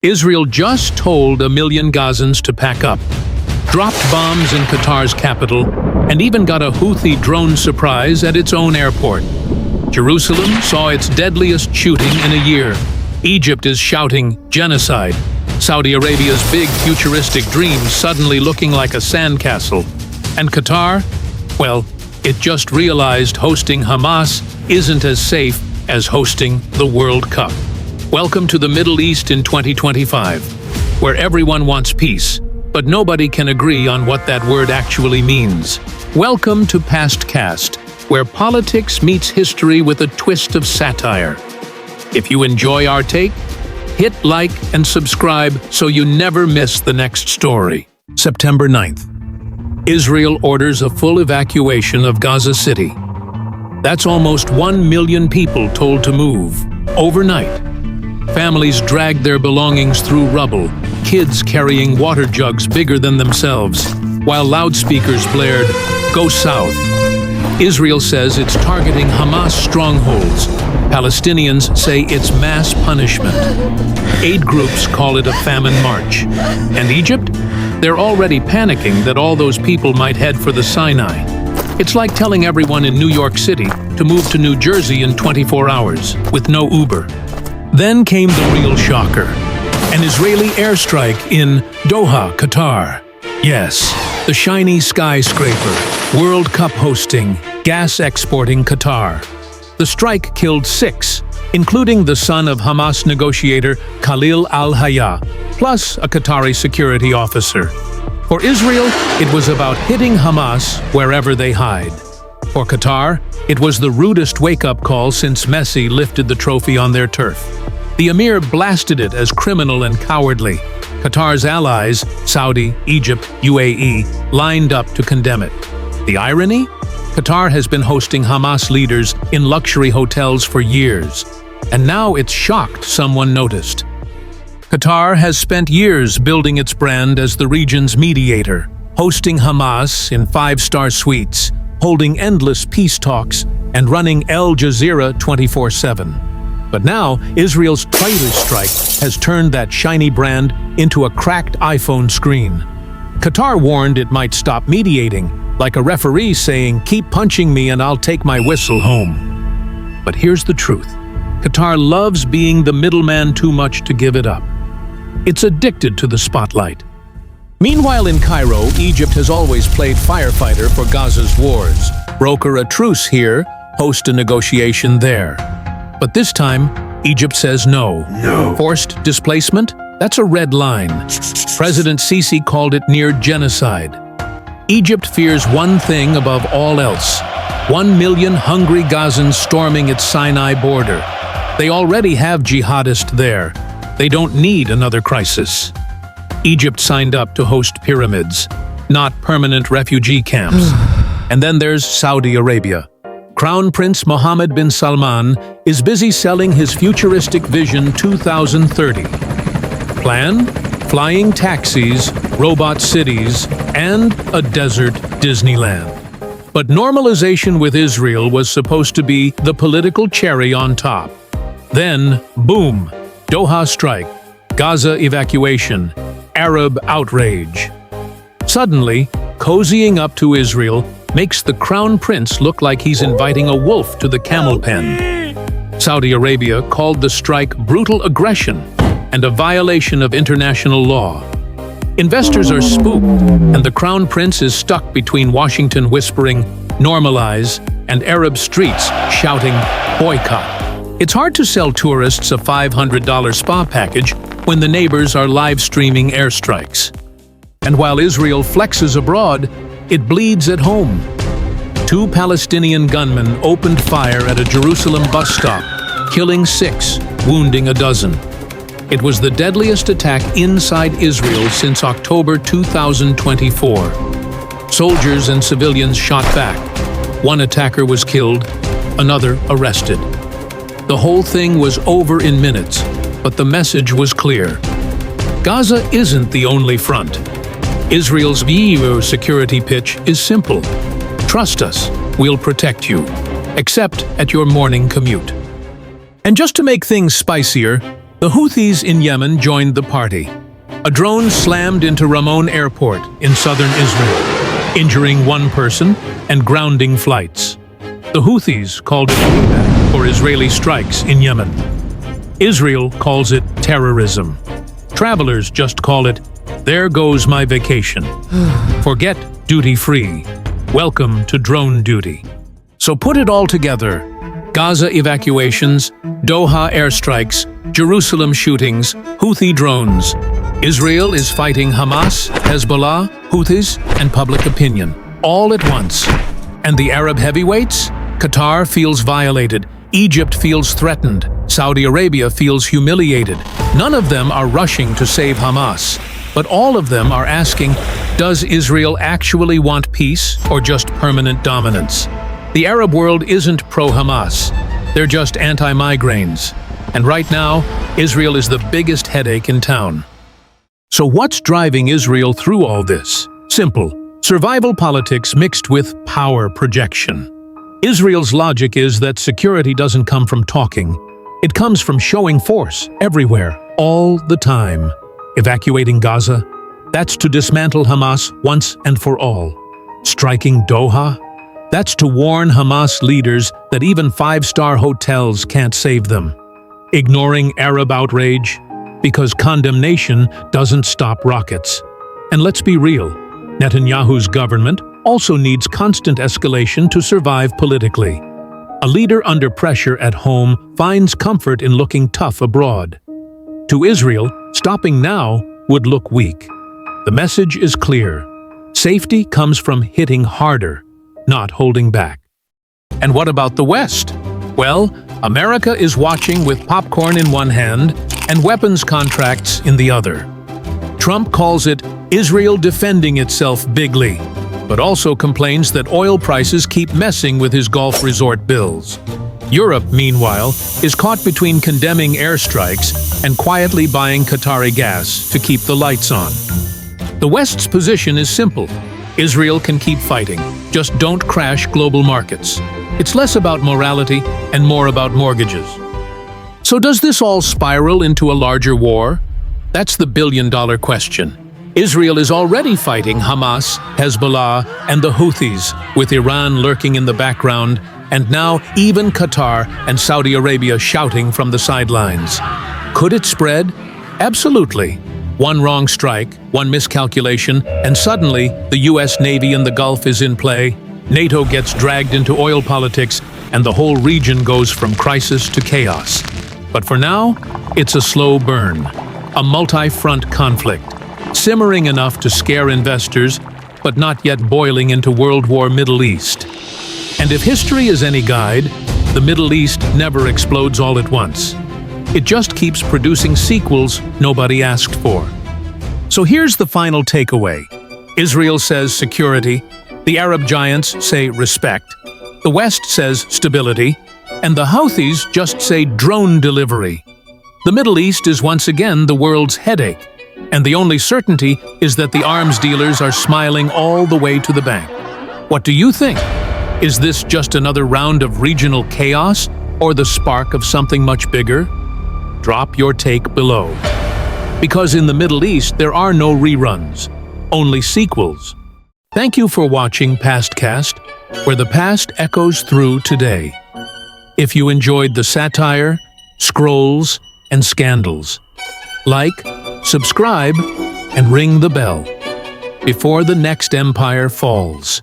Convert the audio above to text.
Israel just told 1 million Gazans to pack up, dropped bombs in Qatar's capital, and even got a Houthi drone surprise at its own airport. Jerusalem saw its deadliest shooting in a year. Egypt is shouting genocide. Saudi Arabia's big futuristic dream suddenly looking like a sandcastle. And Qatar? Well, it just realized hosting Hamas isn't as safe as hosting the World Cup. Welcome to the Middle East in 2025, where everyone wants peace, but nobody can agree on what that word actually means. Welcome to PastCast, where politics meets history with a twist of satire. If you enjoy our take, hit like and subscribe so you never miss the next story. September 9th. Israel orders a full evacuation of Gaza City. That's almost 1 million people told to move, overnight. Families dragged their belongings through rubble, kids carrying water jugs bigger than themselves, while loudspeakers blared, "Go south." Israel says it's targeting Hamas strongholds. Palestinians say it's mass punishment. Aid groups call it a famine march. And Egypt? They're already panicking that all those people might head for the Sinai. It's like telling everyone in New York City to move to New Jersey in 24 hours, with no Uber. Then came the real shocker. An Israeli airstrike in Doha, Qatar. Yes, the shiny skyscraper, World Cup hosting, gas exporting Qatar. The strike killed 6, including the son of Hamas negotiator Khalil al-Hayya, plus a Qatari security officer. For Israel, it was about hitting Hamas wherever they hide. For Qatar, it was the rudest wake-up call since Messi lifted the trophy on their turf. The Emir blasted it as criminal and cowardly. Qatar's allies, Saudi, Egypt, UAE, lined up to condemn it. The irony? Qatar has been hosting Hamas leaders in luxury hotels for years, and now it's shocked someone noticed. Qatar has spent years building its brand as the region's mediator, hosting Hamas in 5-star suites, holding endless peace talks, and running Al Jazeera 24/7. But now, Israel's traitor strike has turned that shiny brand into a cracked iPhone screen. Qatar warned it might stop mediating, like a referee saying, "Keep punching me and I'll take my whistle home." But here's the truth. Qatar loves being the middleman too much to give it up. It's addicted to the spotlight. Meanwhile in Cairo, Egypt has always played firefighter for Gaza's wars. Broker a truce here, host a negotiation there. But this time, Egypt says no. Forced displacement? That's a red line. President Sisi called it near genocide. Egypt fears one thing above all else: 1 million hungry Gazans storming its Sinai border. They already have jihadists there. They don't need another crisis. Egypt signed up to host pyramids, not permanent refugee camps. And then there's Saudi Arabia. Crown Prince Mohammed bin Salman is busy selling his futuristic Vision 2030. Plan? Flying taxis, robot cities, and a desert Disneyland. But normalization with Israel was supposed to be the political cherry on top. Then, boom, Doha strike, Gaza evacuation, Arab outrage. Suddenly, cozying up to Israel makes the Crown Prince look like he's inviting a wolf to the camel pen. Saudi Arabia called the strike brutal aggression and a violation of international law. Investors are spooked, and the Crown Prince is stuck between Washington whispering, "Normalize," and Arab streets shouting, "Boycott." It's hard to sell tourists a $500 spa package when the neighbors are live-streaming airstrikes. And while Israel flexes abroad, it bleeds at home. 2 Palestinian gunmen opened fire at a Jerusalem bus stop, killing 6, wounding a dozen. It was the deadliest attack inside Israel since October 2024. Soldiers and civilians shot back. One attacker was killed, another arrested. The whole thing was over in minutes, but the message was clear. Gaza isn't the only front. Israel's security pitch is simple. Trust us, we'll protect you, except at your morning commute. And just to make things spicier, The Houthis in Yemen joined the party. A drone slammed into Ramon Airport in southern Israel, injuring one person and grounding flights. The Houthis called it payback for Israeli strikes in Yemen. Israel calls it terrorism. Travelers just call it, "There goes my vacation." Forget duty-free. Welcome to drone duty. So put it all together. Gaza evacuations, Doha airstrikes, Jerusalem shootings, Houthi drones. Israel is fighting Hamas, Hezbollah, Houthis, and public opinion, all at once. And the Arab heavyweights? Qatar feels violated, Egypt feels threatened, Saudi Arabia feels humiliated. None of them are rushing to save Hamas, but all of them are asking, does Israel actually want peace or just permanent dominance? The Arab world isn't pro-Hamas, they're just anti-migraines. And right now, Israel is the biggest headache in town. So what's driving Israel through all this? Simple. Survival politics mixed with power projection. Israel's logic is that security doesn't come from talking. It comes from showing force everywhere, all the time. Evacuating Gaza? That's to dismantle Hamas once and for all. Striking Doha? That's to warn Hamas leaders that even five-star hotels can't save them. Ignoring Arab outrage? Because condemnation doesn't stop rockets. And let's be real, Netanyahu's government also needs constant escalation to survive politically. A leader under pressure at home finds comfort in looking tough abroad. To Israel, stopping now would look weak. The message is clear. Safety comes from hitting harder, not holding back. And what about the West? Well, America is watching with popcorn in one hand and weapons contracts in the other. Trump calls it Israel defending itself bigly, but also complains that oil prices keep messing with his Gulf resort bills. Europe, meanwhile, is caught between condemning airstrikes and quietly buying Qatari gas to keep the lights on. The West's position is simple. Israel can keep fighting, just don't crash global markets. It's less about morality and more about mortgages. So does this all spiral into a larger war? That's the billion-dollar question. Israel is already fighting Hamas, Hezbollah, and the Houthis, with Iran lurking in the background, and now even Qatar and Saudi Arabia shouting from the sidelines. Could it spread? Absolutely. One wrong strike, one miscalculation, and suddenly the US Navy in the Gulf is in play, NATO gets dragged into oil politics, and the whole region goes from crisis to chaos. But for now, it's a slow burn, a multi-front conflict, simmering enough to scare investors, but not yet boiling into World War Middle East. And if history is any guide, the Middle East never explodes all at once. It just keeps producing sequels nobody asked for. So here's the final takeaway. Israel says security, the Arab giants say respect, the West says stability, and the Houthis just say drone delivery. The Middle East is once again the world's headache, and the only certainty is that the arms dealers are smiling all the way to the bank. What do you think? Is this just another round of regional chaos, or the spark of something much bigger? Drop your take below. Because in the Middle East, there are no reruns, only sequels. Thank you for watching PastCast, where the past echoes through today. If you enjoyed the satire, scrolls, and scandals, like, subscribe, and ring the bell before the next empire falls.